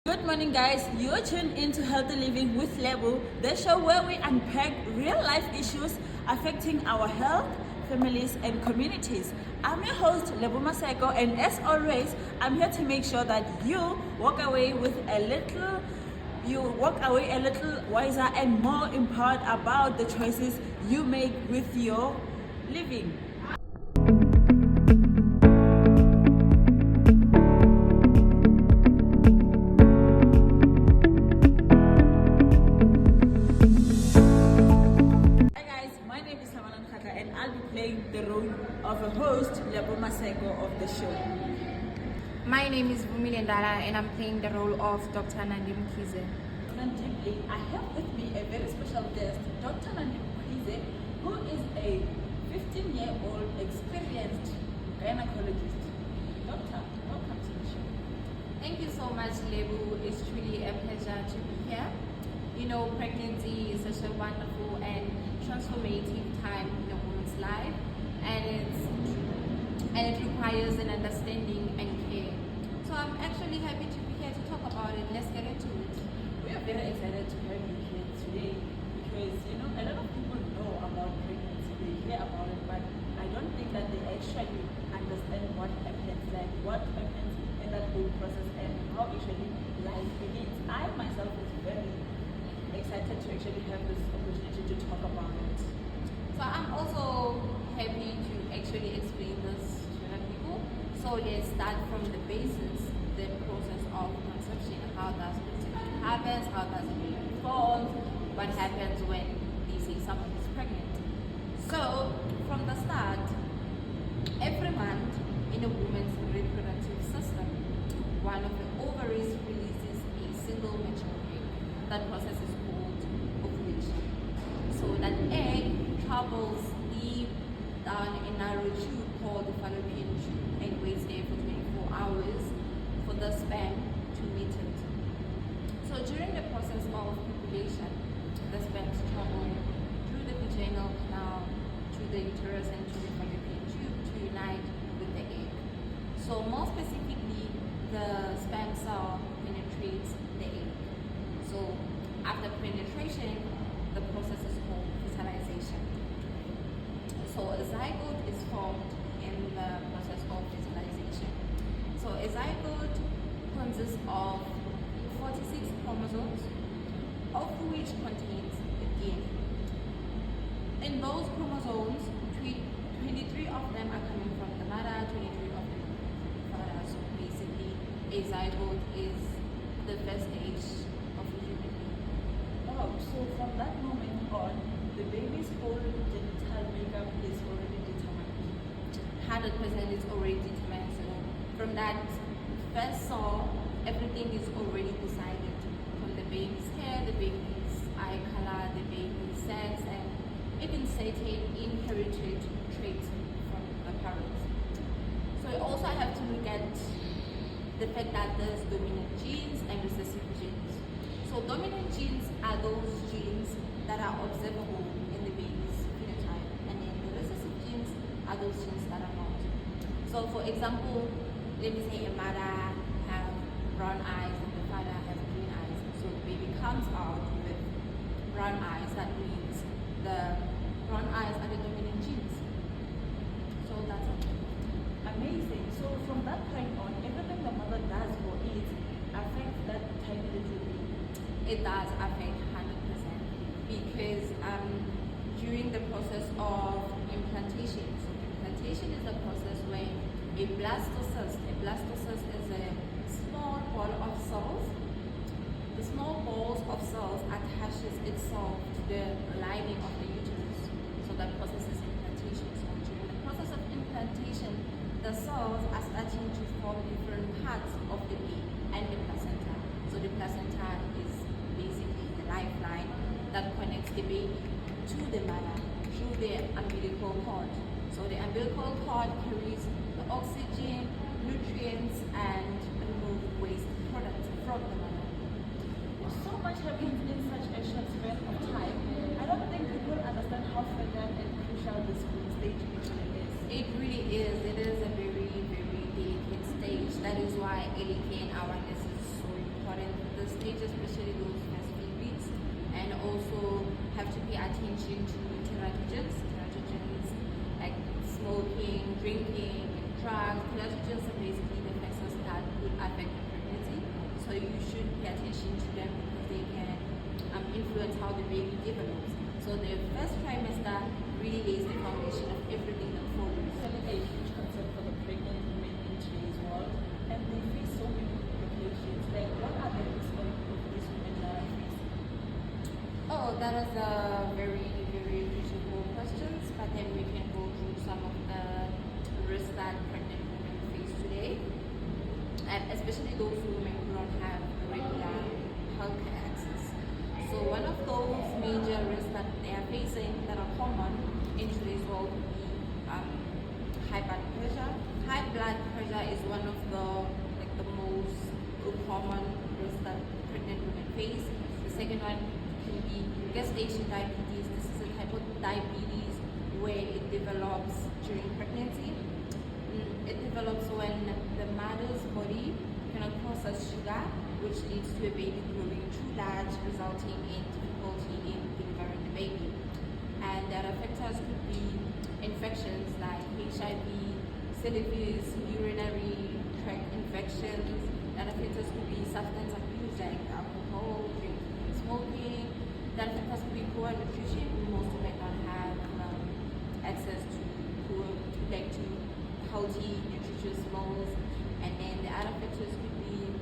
Good morning, guys. You're tuned into Healthy Living with Lebu, the show where we unpack real life issues affecting our health, families, and communities. I'm your host, Lebu Maseko, and as always, I'm here to make sure that you walk away a little wiser and more empowered about the choices you make with your living. And I'll be playing the role of a host, Lebu Maseko, of the show. My name is Vumile Ndala and I'm playing the role of Dr. Nandim Kize. Nandimli, I have with me a very special guest, Dr. Nandim Kize, who is a 15-year-old experienced gynecologist. Doctor, welcome to the show. Thank you so much, Lebu. It's truly a pleasure to be here. You know, pregnancy is such a wonderful and transformative time in a woman's life, and it requires an understanding and care. So I'm actually happy to be here to talk about it. Let's get into it. We are very excited to have you here today because a lot of people know about pregnancy, they hear about it, but I don't think that they actually understand what happens, like what happens in that whole process and how actually life begins. I myself is very excited to actually have this opportunity to talk about it. So I'm also happy to actually explain this to other people. So let's start from the basis, the process of conception. How does conception happen? How does it really unfold? What happens when they say someone is pregnant? So from the start, every month in a woman's reproductive system, one of the ovaries releases a single mature egg. That process is called ovulation. So that egg travels deep down a narrow tube called the fallopian tube and waits there for 24 hours for the sperm to meet it. So during the process of ovulation, the sperms travel through the vaginal canal to the uterus and to the fallopian tube to unite with the egg. So more specifically, the sperm cell penetrates the egg. So after penetration, the process is called fertilization. So a zygote is formed in the process of fertilization. So a zygote consists of 46 chromosomes, of which contains the DNA. In those chromosomes, 23 of them are coming from the mother, 23 of them are coming from the father. So basically, a zygote is the first stage of a human being. Oh, so from that moment on, the baby's whole genital makeup is already determined. 100% is already determined. So from that first saw, everything is already decided. From the baby's hair, the baby's eye color, the baby's sex, and even certain inherited traits from the parents. So you also have to look at the fact that there's dominant genes and recessive genes. So dominant genes are those genes that are observable in the baby's phenotype, and then the recessive genes are those genes that are not. So for example, let me say a mother have brown eyes and the father has green eyes. So the baby comes out with brown eyes. That means the brown eyes are the dominant genes. So that's it. Amazing. So from that point on, everything the mother does or eats affects that tiny little baby. It does affect 100% because during the process of implantation, so implantation is a process where a blastocyst is a small ball of cells. The small balls of cells attaches itself to the lining of the uterus. So that process is implantation. So during the process of implantation, the cells are starting to form different parts of the baby and the placenta. So the placenta is basically the lifeline that connects the baby to the mother through the umbilical cord. So the umbilical cord carries the oxygen, nutrients, and remove waste products from the mother. So much happens in such a short span of time. I don't think people understand how fragile and crucial this stage actually is. It really is. It is a very, very delicate stage. That is why early care and awareness is so important. during the stage, especially those first few weeks, and also have to pay attention to teratogens like smoking, drinking, drugs. Teratogens are basically the factors that could affect the pregnancy, so you should pay attention to them because they can influence how the baby develops. So the first trimester really lays the foundation of everything that follows. It's a huge concern for the pregnant women in today's world, and they face so many complications. Like, what are the risks of these women that are facing? Oh, that is a very, very reasonable questions, but then we can go through some of the risks that pregnant women face today, and especially those women who don't have regular healthcare access. So one of those major risks that they are facing that are common in today's world would be high blood pressure. High blood pressure is one of the most common risks that pregnant women face. The second one can be gestation diabetes. This is a type of diabetes where it develops during pregnancy. It develops when the mother's body cannot process sugar, which leads to a baby growing too large, resulting in difficulty in delivering the baby. And the other factors could be infections like HIV, syphilis, urinary tract infections. The other factors could be substance abuse like alcohol, drinking, and smoking. The other factors could be poor nutrition. Most women don't have access to healthy, nutritious meals. And then the other factors could be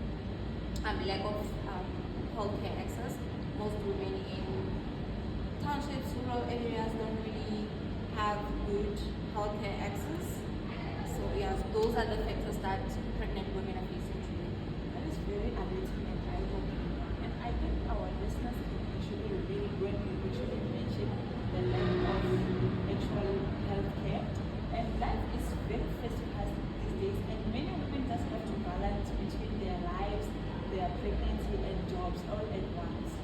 lack of healthcare access. Most women in townships, rural areas don't really have good healthcare access. So yes, those are the factors that pregnant women are facing today. That is very alerting and eye-opening. And I think our listeners can actually relate when we actually mention the lack of actual healthcare. And life is very fast-paced these days, and many women just have to balance between their lives, their pregnancy, and jobs all at once.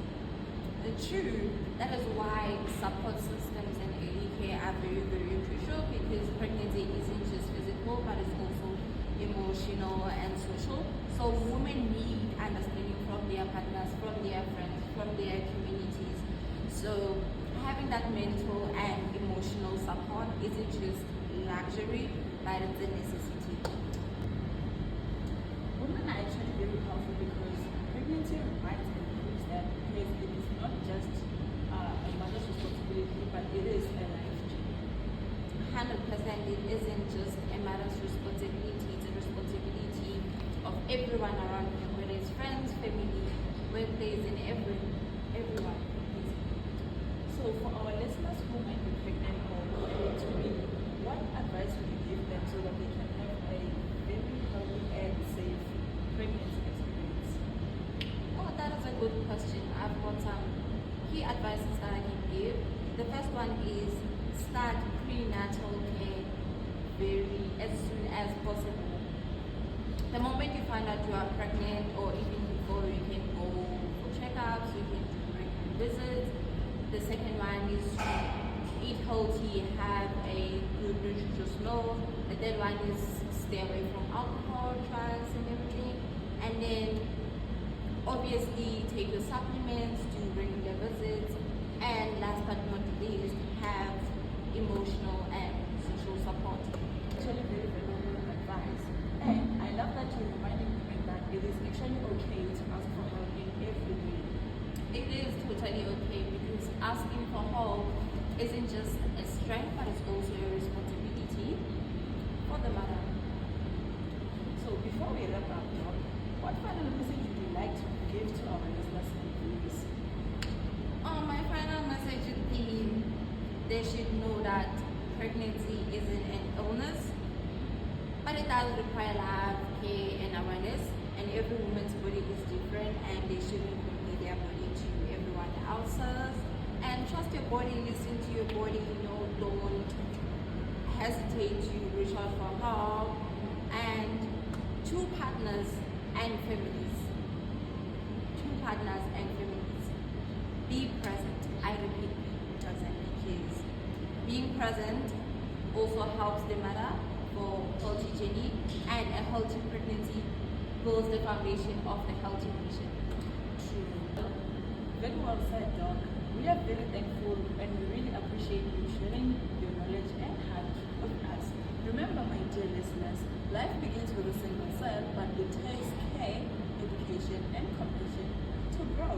True. That is why support systems and early care are very, very crucial, because pregnancy isn't just physical, but it's also emotional and social. So women need understanding from their partners, from their friends, from their communities. So having that mental and emotional support isn't just luxury, but it's a necessity. Women are actually very powerful because pregnancy reminds and proves that because it is not just a mother's responsibility, but it is a life journey. 100%, it isn't just a mother's responsibility, it's a responsibility of everyone around her, whether it's friends, family, workplace, and everyone. So for our listeners who might be pregnant or going to be, what advice would you give them so that they can have a very healthy and safe pregnancy experience? Oh, that is a good question. I've got some key advices that I can give. The first one is start prenatal care as soon as possible. The moment you find out you are pregnant, or even before, you can go for checkups, you can do regular visits. The second one is to eat healthy, have a good nutritious meal. The third one is stay away from alcohol, drugs, and everything. And then obviously take your supplements, do regular visits, and last but not least, have emotional and social support. Actually, very valuable advice. And I love that you're reminding women that it is actually okay to ask for help in every way. It is totally okay, because asking for help isn't just a strength, but it's also a responsibility for the mother. So before we wrap up, Doc, what final message would you like to give to our listeners and viewers? My final message would be they should know that pregnancy isn't an illness, but it does require love, care, and awareness. And every woman's body is different, and they shouldn't compare their body to everyone else's. And trust your body, listen to your body, don't hesitate to reach out for help. And two partners and families, be present. I repeat, be present, because being present also helps the mother for healthy journey, and a healthy pregnancy will builds the foundation of the healthy nation. True. Very well said, Doc. We are very thankful and we really appreciate you sharing your knowledge and heart with us. Remember, my dear listeners, life begins with a single cell, but it takes care, education, and compassion to grow.